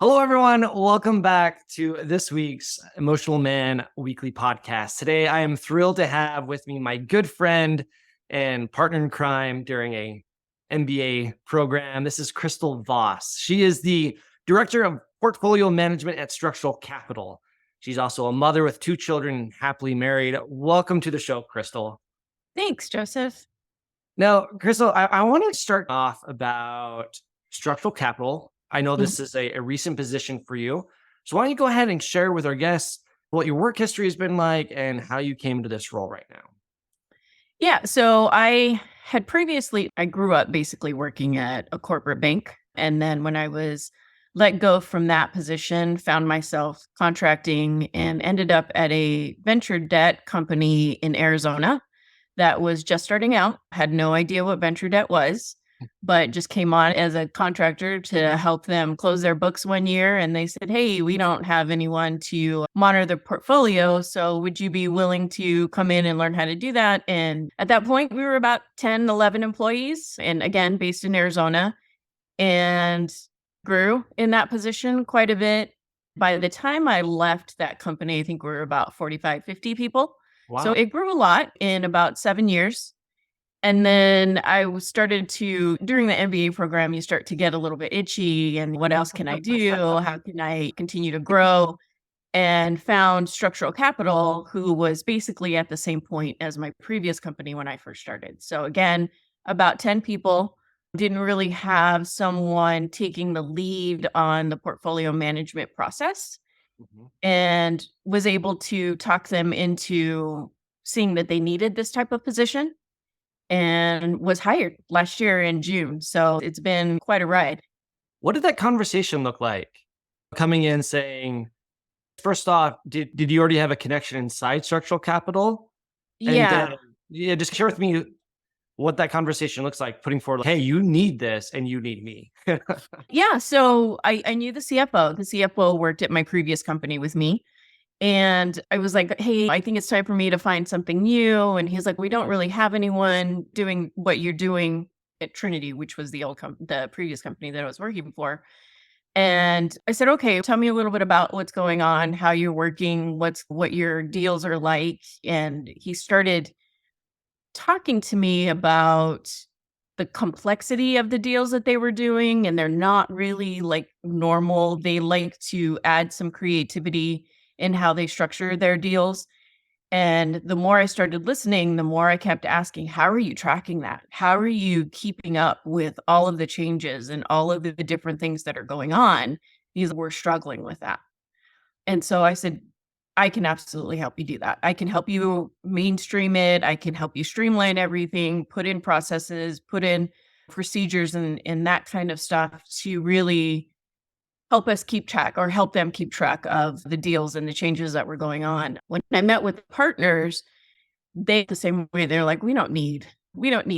Hello, everyone. Welcome back to this week's Emotional Man Weekly Podcast. Today, I am thrilled to have with me my good friend and partner in crime during a MBA program. This is Crystal Voss. She is the Director of Portfolio Management at Structural Capital. She's also a mother with 2 children, happily married. Welcome to the show, Crystal. Thanks, Joseph. Now, Crystal, I want to start off about structural capital. I know Mhm. this is a recent position for you. So why don't you go ahead and share with our guests what your work history has been like and how you came to this role right now? Yeah, so I grew up basically working at a corporate bank. And then when I was let go from that position, found myself contracting and ended up at a venture debt company in Arizona that was just starting out, had no idea what venture debt was, but just came on as a contractor to help them close their books one year. And they said, "Hey, we don't have anyone to monitor the portfolio. So would you be willing to come in and learn how to do that?" And at that point, we were about 10, 11 employees, and again, based in Arizona, and grew in that position quite a bit. By the time I left that company, I think we were about 45, 50 people. So Wow. it grew a lot in about 7 years. And then started to, during the MBA program, you start to get a little bit itchy and what else can I do? How can I continue to grow? And found Structural Capital, who was basically at the same point as my previous company when I first started. So again, about 10 people, didn't really have someone taking the lead on the portfolio management process, Mhm. and was able to talk them into seeing that they needed this type of position, and was hired last year in June. So it's been quite a ride. What did that conversation look like? Coming in saying, first off, did you already have a connection inside structural capital? And then, Yeah. yeah, just share with me what that conversation looks like, putting forward, like, hey, you need this and you need me. Yeah. So I knew the CFO. The CFO worked at my previous company with me. And I was like, "Hey, I think it's time for me to find something new." And he's like, "We don't really have anyone doing what you're doing at Trinity," which was the previous company that I was working for. And I said, "Okay, tell me a little bit about what's going on, how you're working, what your deals are like." And he started talking to me about the complexity of the deals that they were doing, and they're not really like normal. They like to add some creativity in how they structure their deals. And the more I started listening, the more I kept asking, "How are you tracking that? How are you keeping up with all of the changes and all of the different things that are going on?" Because we're struggling with that. And so I said, "I can absolutely help you do that. I can help you mainstream it. I can help you streamline everything, put in processes, put in procedures and that kind of stuff to really help us keep track, or help them keep track of the deals and the changes that were going on." When I met with partners, they the same way, they're like, "We don't need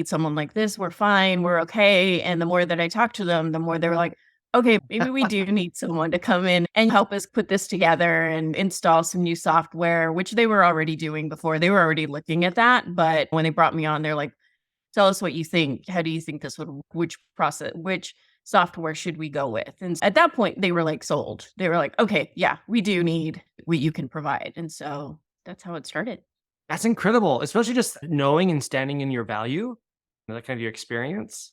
someone like this. We're fine. We're okay." And the more that I talked to them, the more they were like, "Okay, maybe we do need someone to come in and help us put this together and install some new software," which they were already doing before. They were already looking at that. But when they brought me on, they're like, "Tell us what you think. How do you think this would, which software should we go with?" And at that point, they were like sold. They were like, "Okay, yeah, we do need what you can provide." And so that's how it started. That's incredible, especially just knowing and standing in your value, that kind of your experience.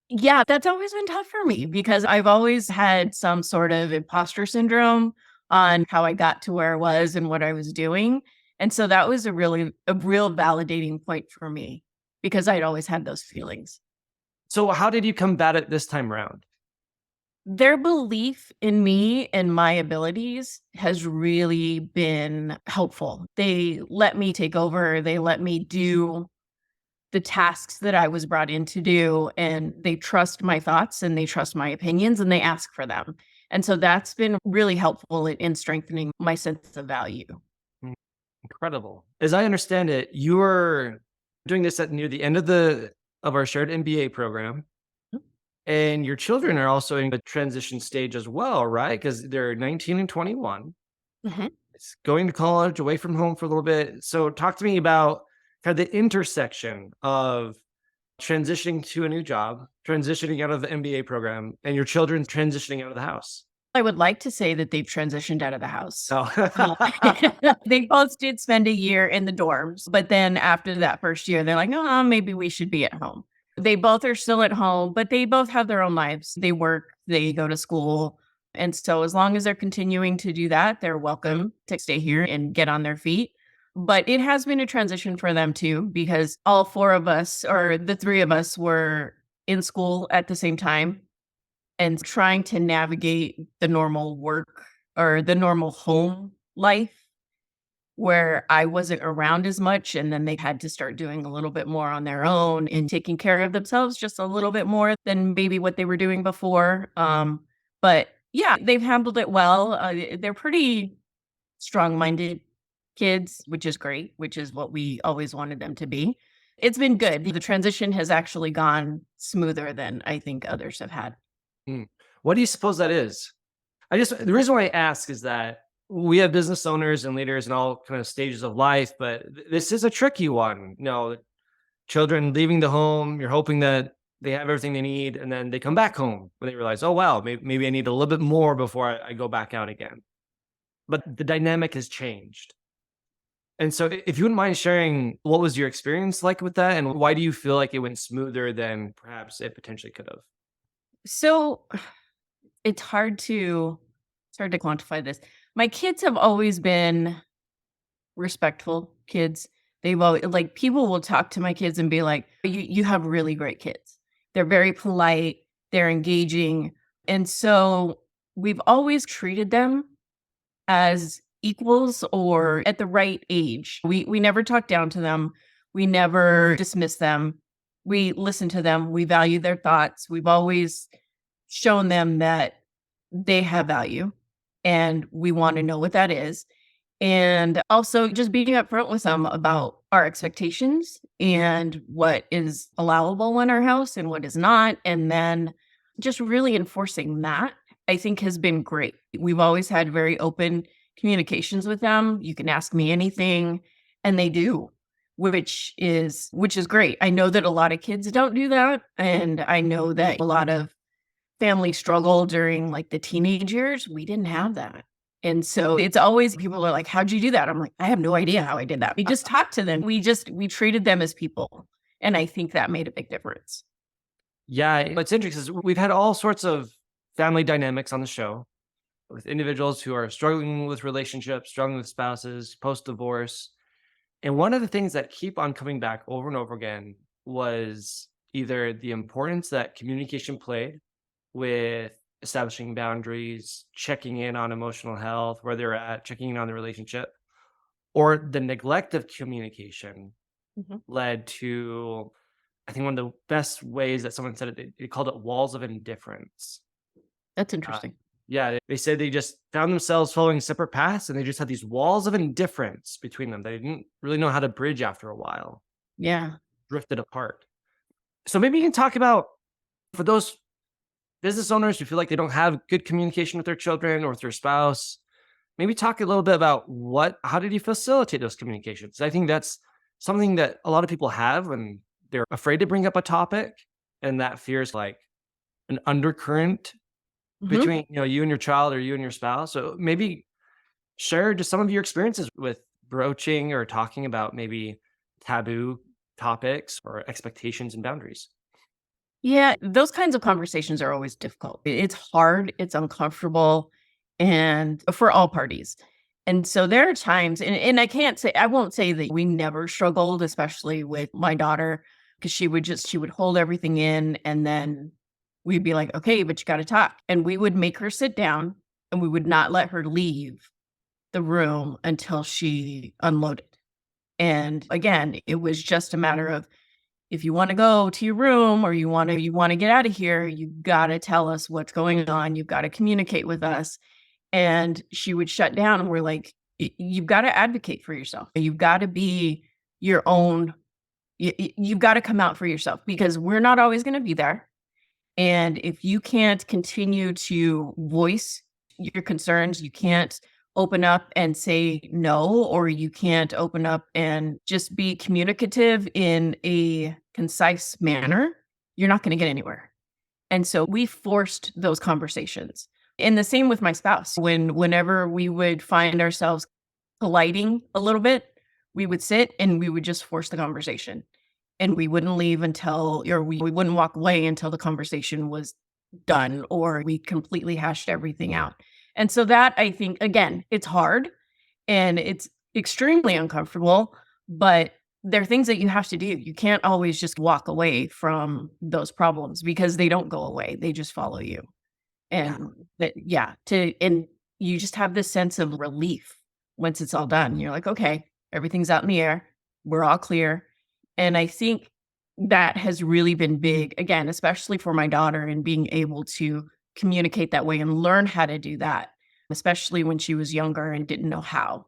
Yeah, that's always been tough for me because I've always had some sort of imposter syndrome on how I got to where I was and what I was doing. And so that was a real validating point for me because I'd always had those feelings. So how did you combat it this time around? Their belief in me and my abilities has really been helpful. They let me take over, they let me do the tasks that I was brought in to do, and they trust my thoughts and they trust my opinions and they ask for them. And so that's been really helpful in strengthening my sense of value. Mm, incredible. As I understand it, you were doing this at near the end of our shared MBA program, and your children are also in the transition stage as well, right? Because they're 19 and 21. Mhm. It's going to college, away from home for a little bit. So talk to me about kind of the intersection of transitioning to a new job, transitioning out of the MBA program, and your children transitioning out of the house. I would like to say that they've transitioned out of the house. Oh. They both did spend a year in the dorms, but then after that first year, they're like, oh, maybe we should be at home. They both are still at home, but they both have their own lives. They work, they go to school. And so as long as they're continuing to do that, they're welcome to stay here and get on their feet. But it has been a transition for them too, because all four of us, or the three of us, were in school at the same time and trying to navigate the normal work or the normal home life where I wasn't around as much. And then they had to start doing a little bit more on their own and taking care of themselves just a little bit more than maybe what they were doing before. But yeah, they've handled it well. They're pretty strong minded kids, which is great, which is what we always wanted them to be. It's been good. The transition has actually gone smoother than I think others have had. Hmm. What do you suppose that is? The reason why I ask is that we have business owners and leaders in all kind of stages of life, but this is a tricky one. Children leaving the home, you're hoping that they have everything they need, and then they come back home when they realize, oh, wow, maybe I need a little bit more before I go back out again. But the dynamic has changed. And so if you wouldn't mind sharing, what was your experience like with that? And why do you feel like it went smoother than perhaps it potentially could have? So it's hard to quantify this. My kids have always been respectful kids. They've always, like, people will talk to my kids and be like, you have really great kids. They're very polite, they're engaging. And so we've always treated them as equals or at the right age. We never talk down to them. We never dismiss them. We listen to them. We value their thoughts. We've always shown them that they have value and we want to know what that is. And also just being upfront with them about our expectations and what is allowable in our house and what is not. And then just really enforcing that, I think, has been great. We've always had very open communications with them. You can ask me anything, and they do, which is great. I know that a lot of kids don't do that. And I know that a lot of families struggle during like the teenage years. We didn't have that. And so it's always people are like, how'd you do that? I'm like, I have no idea how I did that. We just talked to them. We treated them as people. And I think that made a big difference. Yeah, it's interesting 'cause we've had all sorts of family dynamics on the show with individuals who are struggling with relationships, struggling with spouses, post-divorce. And one of the things that keep on coming back over and over again was either the importance that communication played with establishing boundaries, checking in on emotional health, where they're at, checking in on the relationship, or the neglect of communication Mhm. led to, I think one of the best ways that someone said it, they called it walls of indifference. That's Uh, interesting. yeah, they said they just found themselves following separate paths and they just had these walls of indifference between them. They didn't really know how to bridge after a while, Yeah. drifted apart. So maybe you can talk about, for those business owners who feel like they don't have good communication with their children or with their spouse, maybe talk a little bit about how did you facilitate those communications? I think that's something that a lot of people have when they're afraid to bring up a topic, and that fear is like an undercurrent Mhm. between, you and your child or you and your spouse. So maybe share just some of your experiences with broaching or talking about maybe taboo topics or expectations and boundaries. Yeah, those kinds of conversations are always difficult. It's hard, it's uncomfortable, and for all parties. And so there are times, and I won't say that we never struggled, especially with my daughter, because she would hold everything in, and then we'd be like, okay, but you got to talk. And we would make her sit down and we would not let her leave the room until she unloaded. And again, it was just a matter of, if you want to go to your room or you want to get out of here, you got to tell us what's going on. You've got to communicate with us. And she would shut down and we're like, You've got to advocate for yourself. You've got to be your own you've got to come out for yourself because we're not always going to be there. And if you can't continue to voice your concerns, you can't open up and say no, or you can't open up and just be communicative in a concise manner, you're not going to get anywhere. And so we forced those conversations. And the same with my spouse. Whenever we would find ourselves colliding a little bit, we would sit and we would just force the conversation. And we wouldn't leave until, or we wouldn't walk away until the conversation was done or we completely hashed everything out. And so that, I think, again, it's hard and it's extremely uncomfortable, but there are things that you have to do. You can't always just walk away from those problems because they don't go away. They just follow you. Yeah. And that, yeah, and you just have this sense of relief once it's all done. You're like, okay, everything's out in the air. We're all clear. And I think that has really been big, again, especially for my daughter and being able to communicate that way and learn how to do that, especially when she was younger and didn't know how.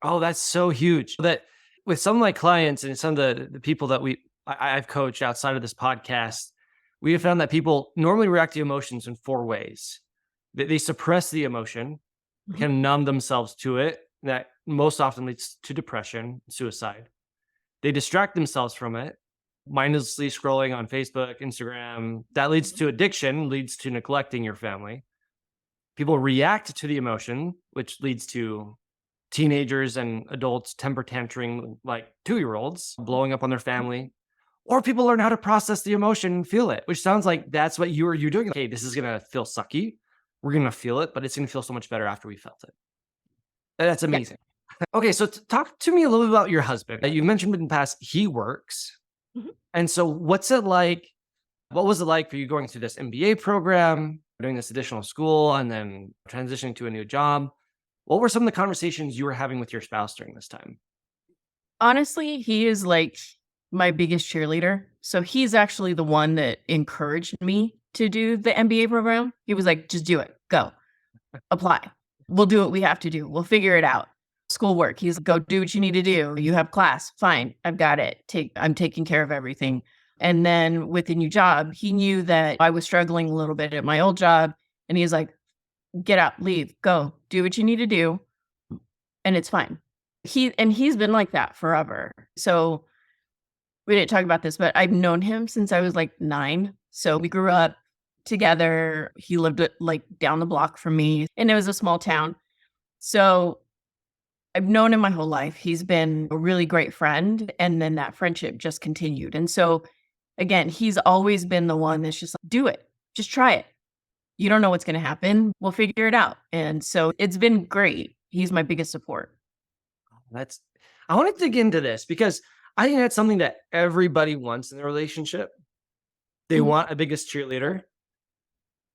Oh, that's so huge. That with some of my clients and some of the people that I've coached outside of this podcast, we have found that people normally react to emotions in four ways. They suppress the emotion, they Mhm. kind of numb themselves to it. That most often leads to depression, suicide. They distract themselves from it, mindlessly scrolling on Facebook, Instagram. That leads to addiction, leads to neglecting your family. People react to the emotion, which leads to teenagers and adults temper tantrum like 2-year olds, blowing up on their family. Or people learn how to process the emotion and feel it, which sounds like that's what you're doing. Okay, this is gonna feel sucky. We're gonna feel it, but it's gonna feel so much better after we felt it. That's Yeah. amazing. Okay, so talk to me a little bit about your husband. You mentioned in the past he works. Mhm. And so what's it like? What was it like for you going through this MBA program, doing this additional school, and then transitioning to a new job? What were some of the conversations you were having with your spouse during this time? Honestly, he is like my biggest cheerleader. So he's actually the one that encouraged me to do the MBA program. He was like, just do it, go, apply. We'll do what we have to do. We'll figure it out. Schoolwork. He's go do what you need to do. You have class. Fine. I've got it. I'm taking care of everything. And then with the new job, he knew that I was struggling a little bit at my old job. And he's like, get out, leave, go, do what you need to do. And it's fine. He's been like that forever. So we didn't talk about this, but I've known him since I was like 9. So we grew up together. He lived like down the block from me, and it was a small town. So I've known him my whole life. He's been a really great friend. And then that friendship just continued. And so again, he's always been the one that's just like, do it, just try it. You don't know what's going to happen. We'll figure it out. And so it's been great. He's my biggest support. That's I want to dig into this because I think that's something that everybody wants in a relationship. They Mhm. want a biggest cheerleader.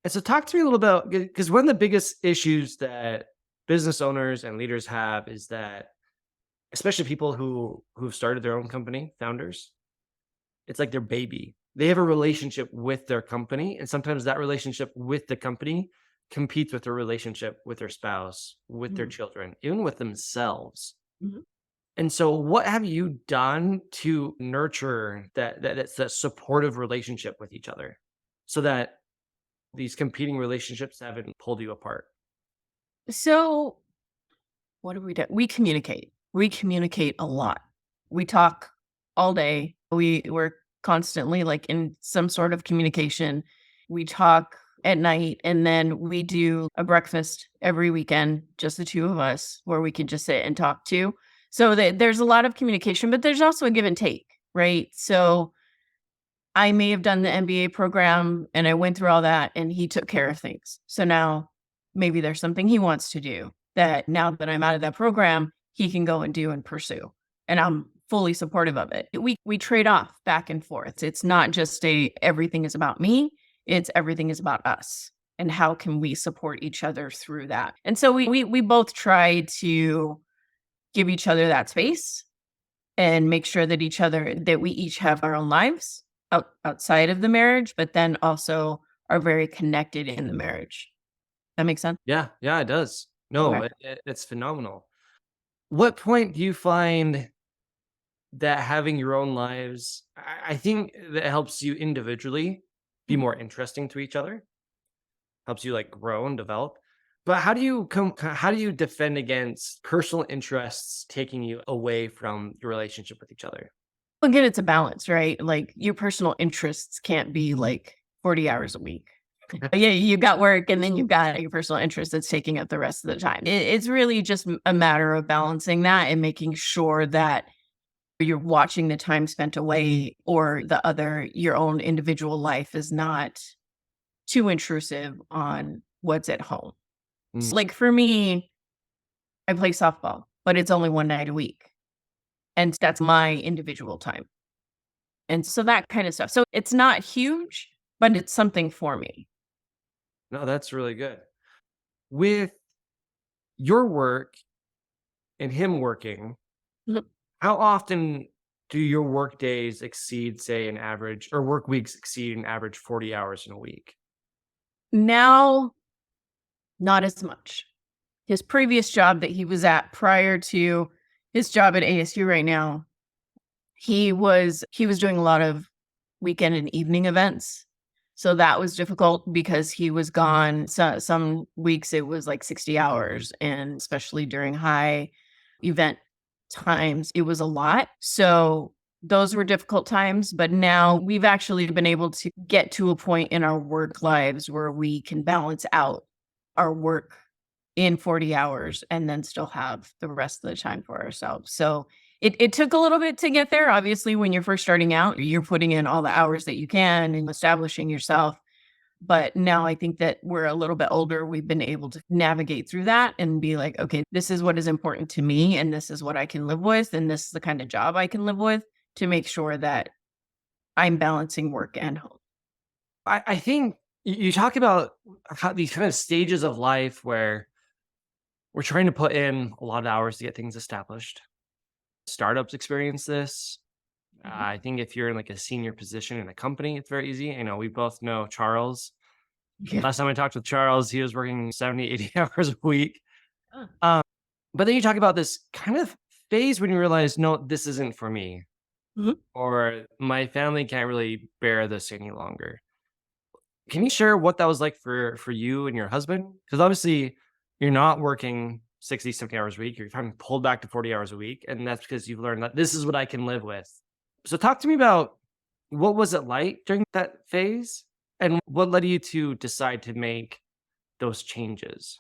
And so talk to me a little about because one of the biggest issues that business owners and leaders have is that especially people who've started their own company, founders, it's like their baby. They have a relationship with their company, and sometimes that relationship with the company competes with their relationship with their spouse, with their Mhm. children, even with themselves. Mhm. And so what have you done to nurture that supportive relationship with each other so that these competing relationships haven't pulled you apart? So what do we do? We communicate. We communicate a lot. We talk all day. We're constantly like in some sort of communication. We talk at night and then we do a breakfast every weekend, just the two of us, where we can just sit and talk too. So that there's a lot of communication, but there's also a give and take, right? So I may have done the MBA program and I went through all that and he took care of things. So now maybe there's something he wants to do that now that I'm out of that program, he can go and do and pursue. And I'm fully supportive of it. We trade off back and forth. It's not just a everything is about me, it's everything is about us. And how can we support each other through that? And so we both try to give each other that space and make sure that we each have our own lives outside of the marriage, but then also are very connected in the marriage. That makes sense? Yeah, yeah, it does. No, Okay. it's phenomenal. What point do you find that having your own lives, I think that helps you individually be Mhm. more interesting to each other, helps you like grow and develop. But how do you defend against personal interests taking you away from your relationship with each other? Again, it's a balance, right? Like your personal interests can't be like 40 hours a week. Yeah, you got work and then you've got your personal interest that's taking up the rest of the time. It's really just a matter of balancing that and making sure that you're watching the time spent away or your own individual life is not too intrusive on what's at home. Mm. So like for me, I play softball, but it's only one night a week. And that's my individual time. And so that kind of stuff. So it's not huge, but it's something for me. No, that's really good. With your work and him working, Mhm. how often do your work days exceed, say, an average or work weeks exceed an average 40 hours in a week? Now, not as much. His previous job that he was at prior to his job at ASU right now, he was doing a lot of weekend and evening events. So that was difficult because he was gone. Some weeks it was like 60 hours, and especially during high event times, it was a lot. So those were difficult times, but now we've actually been able to get to a point in our work lives where we can balance out our work in 40 hours and then still have the rest of the time for ourselves. So it took a little bit to get there. Obviously, when you're first starting out, you're putting in all the hours that you can and establishing yourself. But now I think that we're a little bit older. We've been able to navigate through that and be like, okay, this is what is important to me, and this is what I can live with, and this is the kind of job I can live with to make sure that I'm balancing work and home. I think you talk about how these kind of stages of life where we're trying to put in a lot of hours to get things established. Startups experience this. Mhm. I think if you're in like a senior position in a company, it's very easy. We both know Charles. Yeah. Last time I talked with Charles, he was working 70, 80 hours a week. Ah. Um, but then you talk about this kind of phase when you realize, no, this isn't for me, Mhm. or my family can't really bear this any longer. Can you share what that was like for you and your husband? Because obviously you're not working 60, 70 hours a week. You're kind of pulled back to 40 hours a week. And that's because you've learned that this is what I can live with. So talk to me about what was it like during that phase and what led you to decide to make those changes?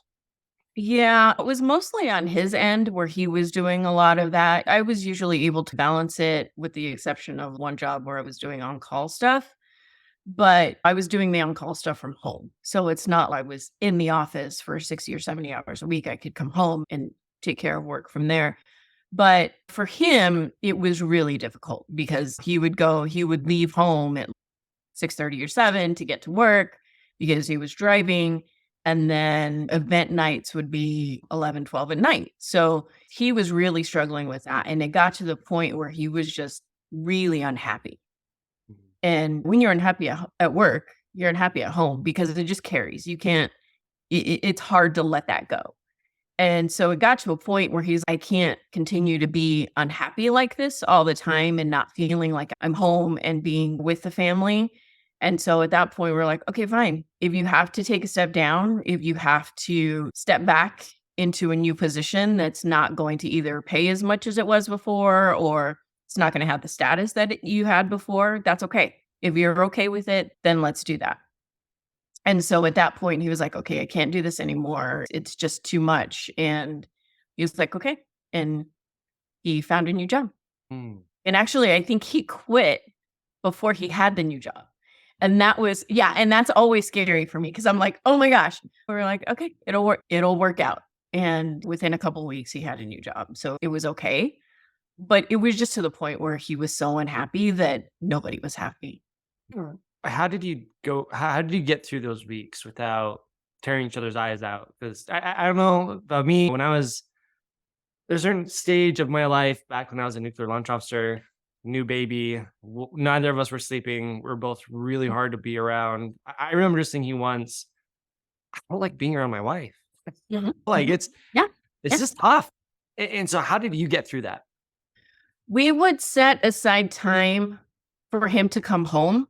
Yeah, it was mostly on his end where he was doing a lot of that. I was usually able to balance it with the exception of one job where I was doing on-call stuff, but I was doing the on-call stuff from home. So it's not like I was in the office for 60 or 70 hours a week. I could come home and take care of work from there. But for him, it was really difficult because he would leave home at 6:30 or 7 to get to work because he was driving, and then event nights would be 11, 12 at night. So, he was really struggling with that, and it got to the point where he was just really unhappy. Mhm. And when you're unhappy at work, you're unhappy at home because it just carries. You can't it's hard to let that go. And so it got to a point where I can't continue to be unhappy like this all the time and not feeling like I'm home and being with the family. And so at that point, we're like, okay, fine. If you have to take a step down, if you have to step back into a new position that's not going to either pay as much as it was before or it's not going to have the status that you had before, that's okay. If you're okay with it, then let's do that. And so at that point, he was like, "Okay, I can't do this anymore. It's just too much." And he was like, "Okay." And he found a new job. Mm. And actually, I think he quit before he had the new job. And that was yeah, and that's always scary for me because I'm like, "Oh my gosh." We're like, "Okay, it'll work out." And within a couple weeks, he had a new job. So it was okay. But it was just to the point where he was so unhappy that nobody was happy. Mm. How did you get through those weeks without tearing each other's eyes out? Because I don't know about me. There's a certain stage of my life back when I was a nuclear launch officer, new baby. Neither of us were sleeping. We're both really hard to be around. I remember just thinking once, I don't like being around my wife. Mhm, Like mhm. Yeah, it's yeah. just tough. And so, how did you get through that? We would set aside time for him to come home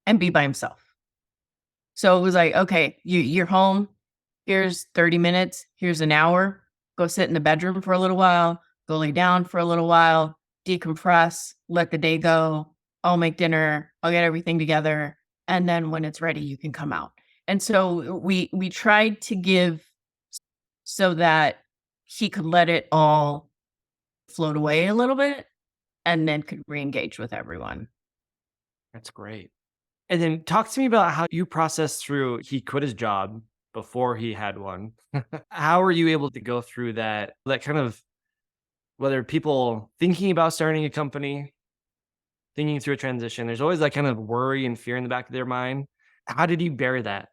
and be by himself. So it was like, okay, you're home. Here's 30 minutes. Here's an hour. Go sit in the bedroom for a little while. Go lay down for a little while. Decompress. Let the day go. I'll make dinner. I'll get everything together. And then when it's ready, you can come out. And so we tried to give so that he could let it all float away a little bit and then could re-engage with everyone. That's great. And then talk to me about how you processed through he quit his job before he had one. How were you able to go through that kind of whether people thinking about starting a company, thinking through a transition, there's always that kind of worry and fear in the back of their mind. How did you bear that?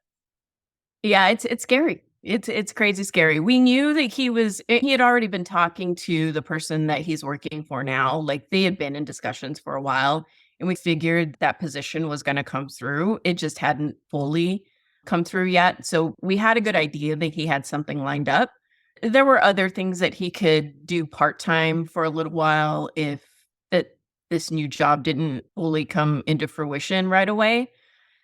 Yeah, it's scary. It's crazy scary. We knew that he had already been talking to the person that he's working for now. Like they had been in discussions for a while and we figured that position was going to come through. It just hadn't fully come through yet. So we had a good idea that he had something lined up. There were other things that he could do part-time for a little while if that this new job didn't fully come into fruition right away.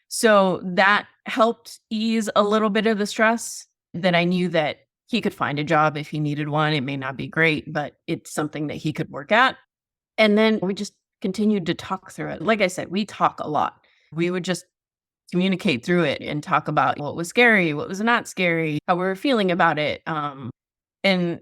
So that helped ease a little bit of the stress. That I knew that he could find a job if he needed one. It may not be great, but it's something that he could work at. And then we just continued to talk through it. Like I said, we talk a lot. We would just communicate through it and talk about what was scary, what was not scary, how we were feeling about it. And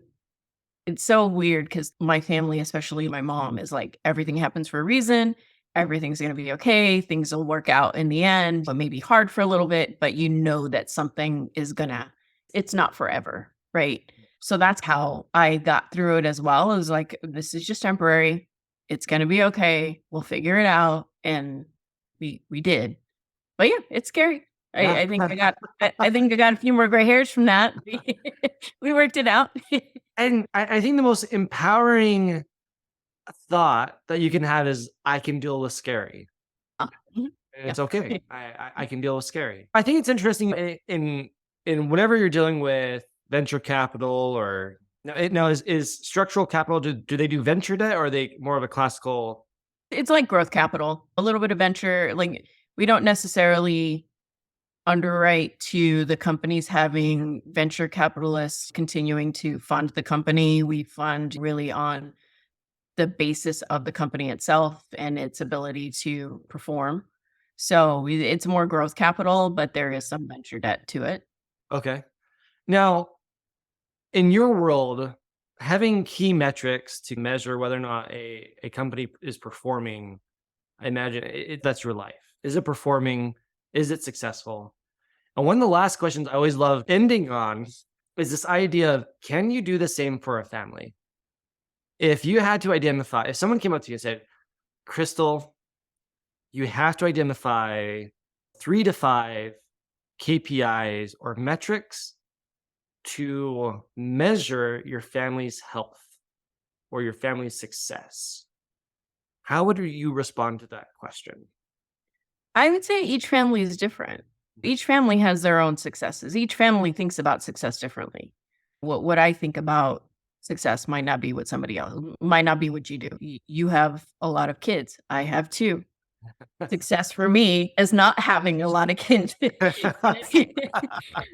it's so weird because my family, especially my mom, is like, everything happens for a reason. Everything's going to be okay. Things will work out in the end, but maybe hard for a little bit, but you know that something is it's not forever. Right. So that's how I got through it as well. It was like, this is just temporary. It's going to be okay. We'll figure it out. And we did. But yeah, it's scary. Yeah. I think I got a few more gray hairs from that. We worked it out. And I think the most empowering thought that you can have is I can deal with scary. Mhm. And Yeah. it's okay. I can deal with scary. I think it's interesting in whenever you're dealing with venture capital or now is structural capital, do they do venture debt or are they more of a classical? It's like growth capital, a little bit of venture. Like we don't necessarily underwrite to the companies having venture capitalists continuing to fund the company. We fund really on the basis of the company itself and its ability to perform. So it's more growth capital, but there is some venture debt to it. Okay. Now, in your world, having key metrics to measure whether or not a company is performing, I imagine that's your life. Is it performing? Is it successful? And one of the last questions I always love ending on is this idea of can you do the same for a family? If you had to identify, if someone came up to you and said, Crystal, you have to identify 3 to 5 KPIs or metrics to measure your family's health or your family's success. How would you respond to that question? I would say each family is different. Each family has their own successes. Each family thinks about success differently. What I think about success might not be what somebody else might not be what you do. You have a lot of kids. I have two. Success for me is not having a lot of kids.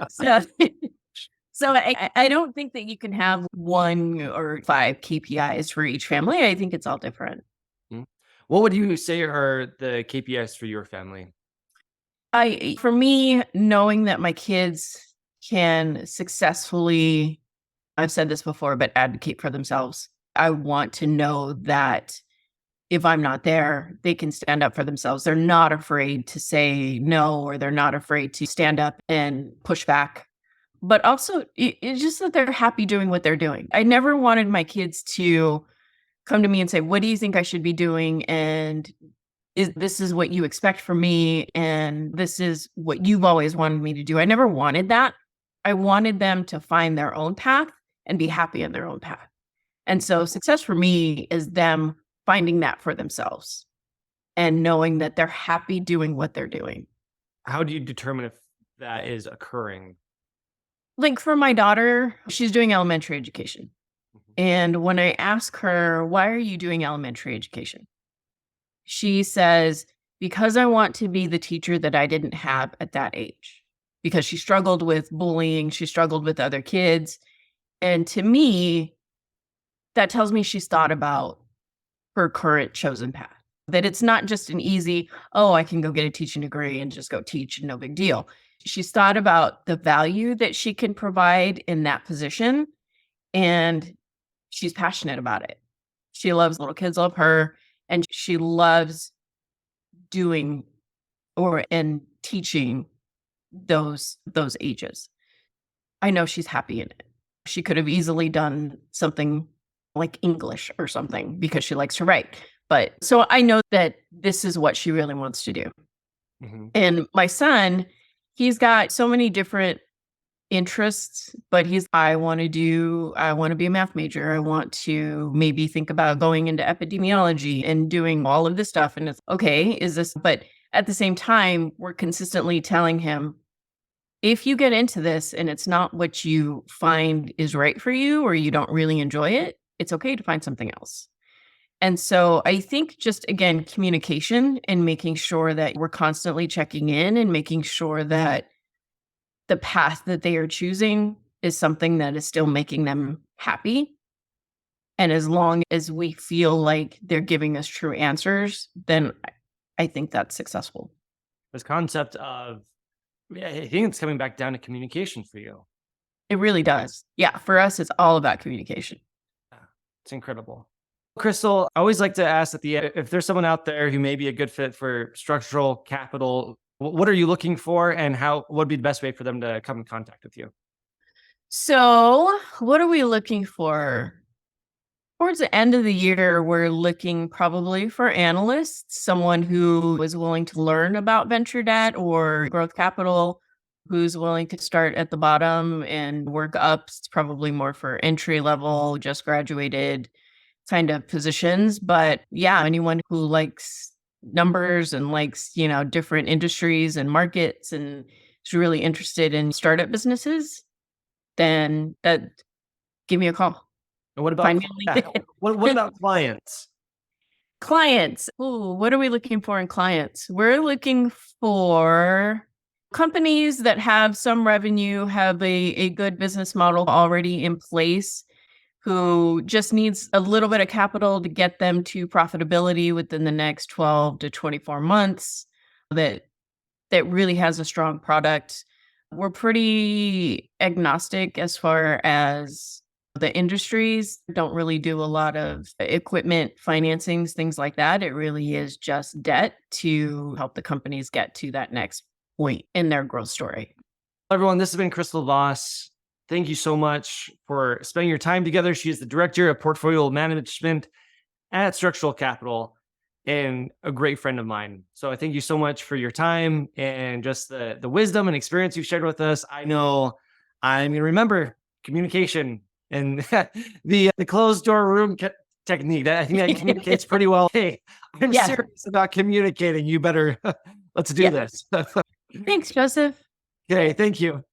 so so I don't think that you can have 1 or 5 KPIs for each family. I think it's all different. Hmm. What would you say are the KPIs for your family? For me, knowing that my kids can successfully, I've said this before, but advocate for themselves. I want to know that if I'm not there, they can stand up for themselves. They're not afraid to say no, or they're not afraid to stand up and push back. But also, it's just that they're happy doing what they're doing. I never wanted my kids to come to me and say, "What do you think I should be doing?" And this is what you expect from me, and this is what you've always wanted me to do. I never wanted that. I wanted them to find their own path and be happy in their own path. And so success for me is them finding that for themselves and knowing that they're happy doing what they're doing. How do you determine if that is occurring? Like for my daughter, she's doing elementary education. Mhm. And when I ask her, "Why are you doing elementary education?" She says, "Because I want to be the teacher that I didn't have at that age." Because she struggled with bullying, she struggled with other kids. And to me, that tells me she's thought about her current chosen path. That it's not just an easy, "Oh, I can go get a teaching degree and just go teach, no big deal." She's thought about the value that she can provide in that position, and she's passionate about it. She loves little kids, love her, and she loves doing and teaching those ages. I know she's happy in it. She could have easily done something like English or something because she likes to write. But so I know that this is what she really wants to do. Mhm. And my son, he's got so many different interests, but I want to be a math major. I want to maybe think about going into epidemiology and doing all of this stuff. And it's okay, but at the same time, we're consistently telling him, if you get into this and it's not what you find is right for you, or you don't really enjoy it, it's okay to find something else. And so I think just again, communication and making sure that we're constantly checking in and making sure that the path that they are choosing is something that is still making them happy. And as long as we feel like they're giving us true answers, then I think that's successful. This concept of, yeah, I think it's coming back down to communication for you. It really does. Yeah, for us, it's all about communication. Yeah, it's incredible. Crystal, I always like to ask at the end, if there's someone out there who may be a good fit for structural capital, what are you looking for, and what would be the best way for them to come in contact with you? So, what are we looking for? Towards the end of the year, we're looking probably for analysts, someone who is willing to learn about venture debt or growth capital, who's willing to start at the bottom and work up. It's probably more for entry level, just graduated kind of positions. But yeah, anyone who likes numbers and likes, different industries and markets and is really interested in startup businesses, then give me a call. And what about Find me on LinkedIn. what about clients? Clients. Ooh, what are we looking for in clients? We're looking for companies that have some revenue, have a good business model already in place, who just needs a little bit of capital to get them to profitability within the next 12 to 24 months, that really has a strong product. We're pretty agnostic as far as the industries. Don't really do a lot of equipment financings, things like that. It really is just debt to help the companies get to that next point in their growth story. Everyone, this has been Crystal Voss. Thank you so much for spending your time together. She is the director of portfolio management at Structural Capital and a great friend of mine. So I thank you so much for your time and just the wisdom and experience you've shared with us. I know I'm going to remember communication and the closed door room technique. I think that communicates pretty well. Hey, I'm serious about communicating. You better let's do this. Thanks, Joseph. Okay, thank you.